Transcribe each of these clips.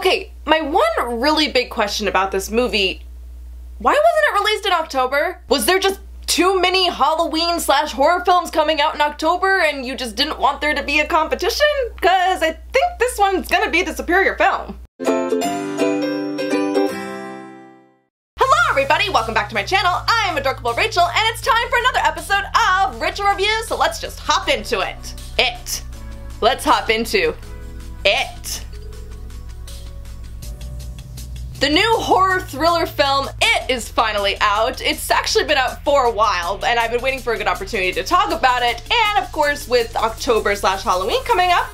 Okay, my one really big question about this movie, why wasn't it released in October? Was there just too many Halloween/horror films coming out in October and you just didn't want there to be a competition? Because I think this one's gonna be the superior film. Hello everybody, welcome back to my channel. I am Adorkable Rachel and it's time for another episode of Rachel Reviews, so let's just hop into it. Let's hop into it. The new horror thriller film, It, is finally out. It's actually been out for a while, and I've been waiting for a good opportunity to talk about it, and of course with October/Halloween coming up,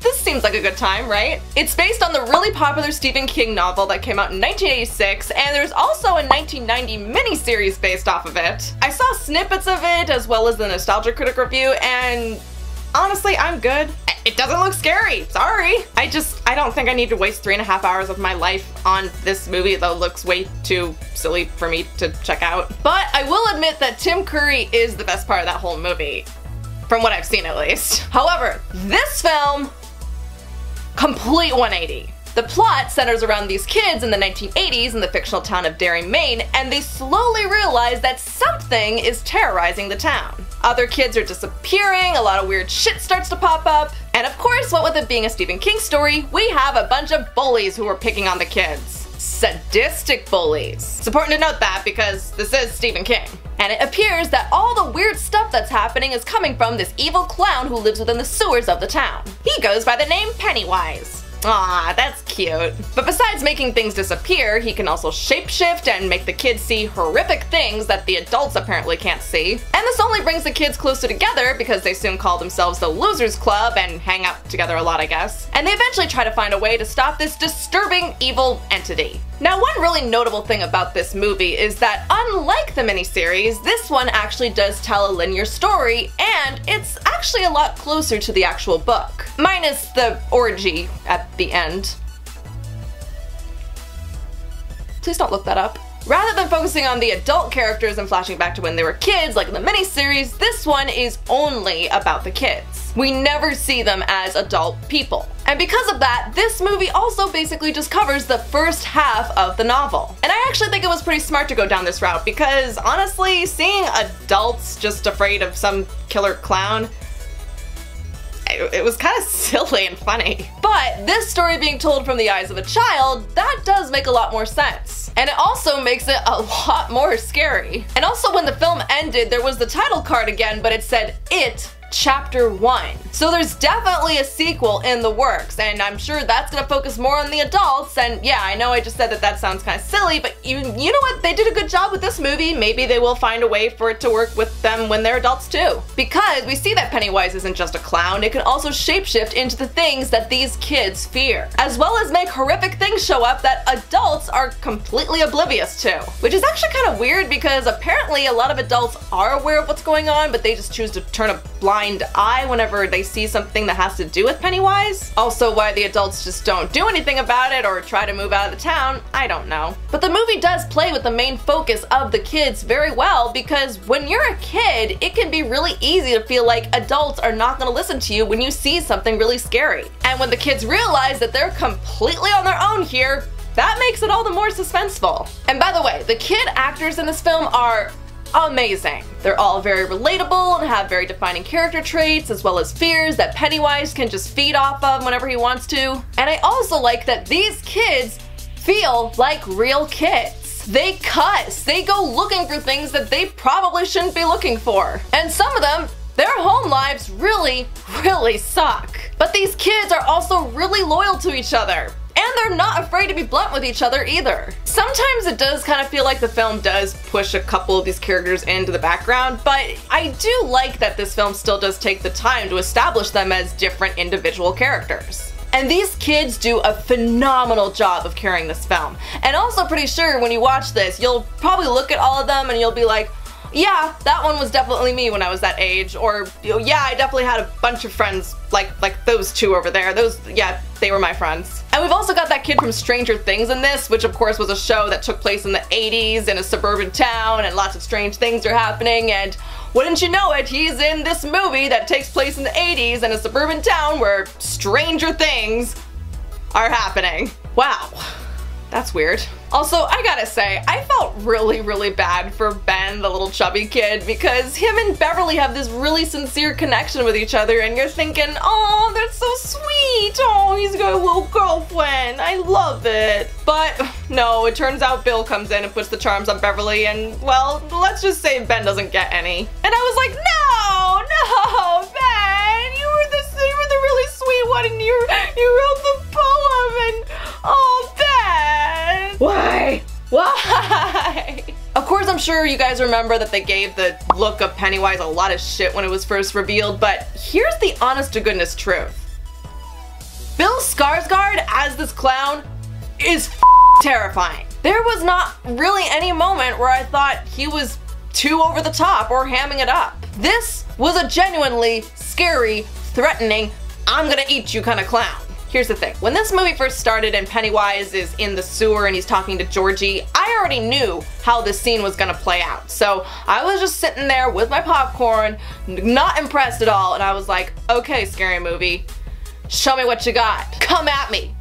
this seems like a good time, right? It's based on the really popular Stephen King novel that came out in 1986, and there's also a 1990 miniseries based off of it. I saw snippets of it, as well as the Nostalgia Critic review, and honestly, I'm good. It doesn't look scary, sorry. I don't think I need to waste 3.5 hours of my life on this movie that looks way too silly for me to check out. But I will admit that Tim Curry is the best part of that whole movie, from what I've seen at least. However, this film, complete 180. The plot centers around these kids in the 1980s in the fictional town of Derry, Maine, and they slowly realize that something is terrorizing the town. Other kids are disappearing, a lot of weird shit starts to pop up, and of course, what with it being a Stephen King story, we have a bunch of bullies who are picking on the kids. Sadistic bullies. It's important to note that because this is Stephen King. And it appears that all the weird stuff that's happening is coming from this evil clown who lives within the sewers of the town. He goes by the name Pennywise. Aw, that's cute. But besides making things disappear, he can also shapeshift and make the kids see horrific things that the adults apparently can't see. And this only brings the kids closer together because they soon call themselves the Losers Club and hang out together a lot, I guess. And they eventually try to find a way to stop this disturbing evil entity. Now, one really notable thing about this movie is that unlike the miniseries, this one actually does tell a linear story, and it's actually a lot closer to the actual book. Minus the orgy at the end. Please don't look that up. Rather than focusing on the adult characters and flashing back to when they were kids like in the miniseries, this one is only about the kids. We never see them as adult people. And because of that, this movie also basically just covers the first half of the novel. And I actually think it was pretty smart to go down this route because honestly, seeing adults just afraid of some killer clown, it was kind of silly and funny. But this story being told from the eyes of a child, that does make a lot more sense. And it also makes it a lot more scary. And also when the film ended, there was the title card again, but it said It, Chapter 1. So there's definitely a sequel in the works, and I'm sure that's gonna focus more on the adults, and yeah, I know I just said that sounds kind of silly, but you know what? They did a good job with this movie. Maybe they will find a way for it to work with them when they're adults too. Because we see that Pennywise isn't just a clown, it can also shapeshift into the things that these kids fear, as well as make horrific things show up that adults are completely oblivious to. Which is actually kind of weird because apparently a lot of adults are aware of what's going on, but they just choose to turn a blind eye whenever they see something that has to do with Pennywise. Also, why the adults just don't do anything about it or try to move out of the town, I don't know. But the movie does play with the main focus of the kids very well because when you're a kid, it can be really easy to feel like adults are not going to listen to you when you see something really scary. And when the kids realize that they're completely on their own here, that makes it all the more suspenseful. And by the way, the kid actors in this film are amazing. They're all very relatable and have very defining character traits as well as fears that Pennywise can just feed off of whenever he wants to. And I also like that these kids feel like real kids. They cuss, they go looking for things that they probably shouldn't be looking for. And some of them, their home lives really suck. But these kids are also really loyal to each other. And they're not afraid to be blunt with each other either. Sometimes it does kind of feel like the film does push a couple of these characters into the background, but I do like that this film still does take the time to establish them as different individual characters. And these kids do a phenomenal job of carrying this film. And also pretty sure when you watch this, you'll probably look at all of them and you'll be like, yeah, that one was definitely me when I was that age, or yeah, I definitely had a bunch of friends like those two over there. Yeah, they were my friends. And we've also got that kid from Stranger Things in this, which of course was a show that took place in the 80s in a suburban town and lots of strange things are happening, and wouldn't you know it, he's in this movie that takes place in the 80s in a suburban town where stranger things are happening. Wow. That's weird. Also, I gotta say, I felt really bad for Ben, the little chubby kid, because him and Beverly have this really sincere connection with each other, and you're thinking, oh, that's so sweet. Oh, he's got a little girlfriend. I love it. But no, it turns out Bill comes in and puts the charms on Beverly, and well, let's just say Ben doesn't get any. And I was like, no, Ben, you were the really sweet one, and you wrote the poem, and oh, Ben. Why? Of course, I'm sure you guys remember that they gave the look of Pennywise a lot of shit when it was first revealed, but here's the honest to goodness truth. Bill Skarsgård as this clown is terrifying. There was not really any moment where I thought he was too over the top or hamming it up. This was a genuinely scary, threatening, I'm gonna eat you kind of clown. Here's the thing, when this movie first started and Pennywise is in the sewer and he's talking to Georgie, I already knew how this scene was gonna play out. So I was just sitting there with my popcorn, not impressed at all, and I was like, okay, scary movie, show me what you got. Come at me.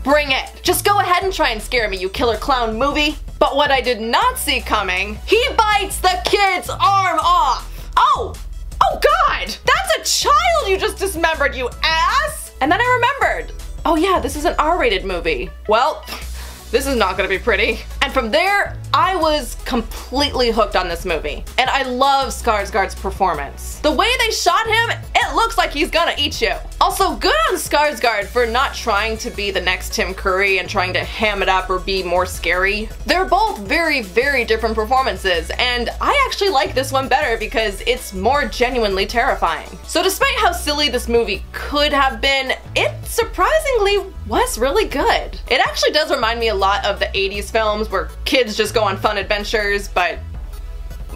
Bring it. Just go ahead and try and scare me, you killer clown movie. But what I did not see coming, he bites the kid's arm off. Oh God, that's a child you just dismembered, you ass. And then I remembered, oh yeah, this is an R-rated movie. Well, this is not gonna be pretty. And from there, I was completely hooked on this movie. And I love Skarsgård's performance. The way they shot him, it looks like he's gonna eat you. Also, good on Skarsgård for not trying to be the next Tim Curry and trying to ham it up or be more scary. They're both very different performances, and I actually like this one better because it's more genuinely terrifying. So despite how silly this movie could have been, it surprisingly was really good. It actually does remind me a lot of the 80s films where kids just go on fun adventures, but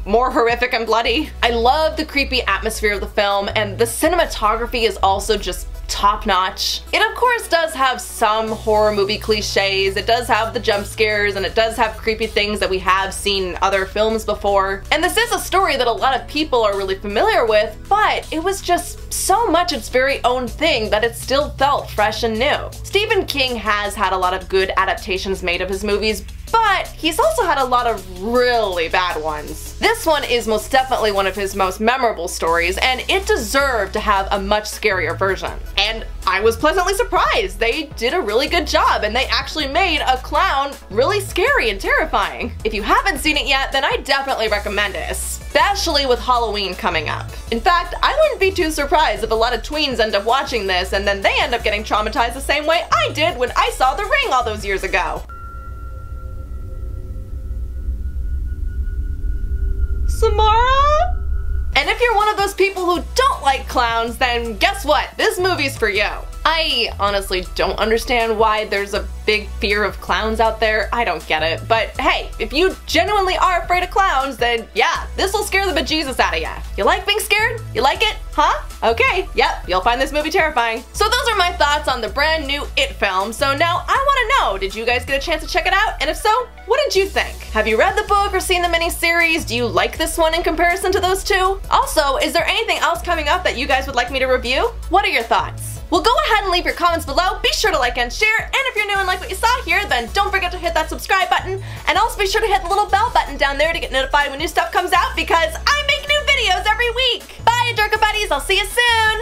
more horrific and bloody. I love the creepy atmosphere of the film, and the cinematography is also just top-notch. It of course does have some horror movie cliches, it does have the jump scares, and it does have creepy things that we have seen in other films before. And this is a story that a lot of people are really familiar with, but it was just so much its very own thing that it still felt fresh and new. Stephen King has had a lot of good adaptations made of his movies, but he's also had a lot of really bad ones. This one is most definitely one of his most memorable stories, and it deserved to have a much scarier version. And I was pleasantly surprised. They did a really good job, and they actually made a clown really scary and terrifying. If you haven't seen it yet, then I definitely recommend it, especially with Halloween coming up. In fact, I wouldn't be too surprised if a lot of tweens end up watching this and then they end up getting traumatized the same way I did when I saw The Ring all those years ago. Samara? And if you're one of those people who don't like clowns, then guess what? This movie's for you. I honestly don't understand why there's a big fear of clowns out there. I don't get it. But hey, if you genuinely are afraid of clowns, then yeah, this will scare the bejesus out of ya. You like being scared? You like it? Huh? Okay, yep, you'll find this movie terrifying. So those are my thoughts on the brand new It film. So now I want to know, did you guys get a chance to check it out? And if so, what did you think? Have you read the book or seen the miniseries? Do you like this one in comparison to those two? Also, is there anything else coming up that you guys would like me to review? What are your thoughts? Well, go ahead and leave your comments below. Be sure to like and share. And if you're new and like what you saw here, then don't forget to hit that subscribe button. And also be sure to hit the little bell button down there to get notified when new stuff comes out, because I make new videos every week. Bye, Adorkable buddies. I'll see you soon.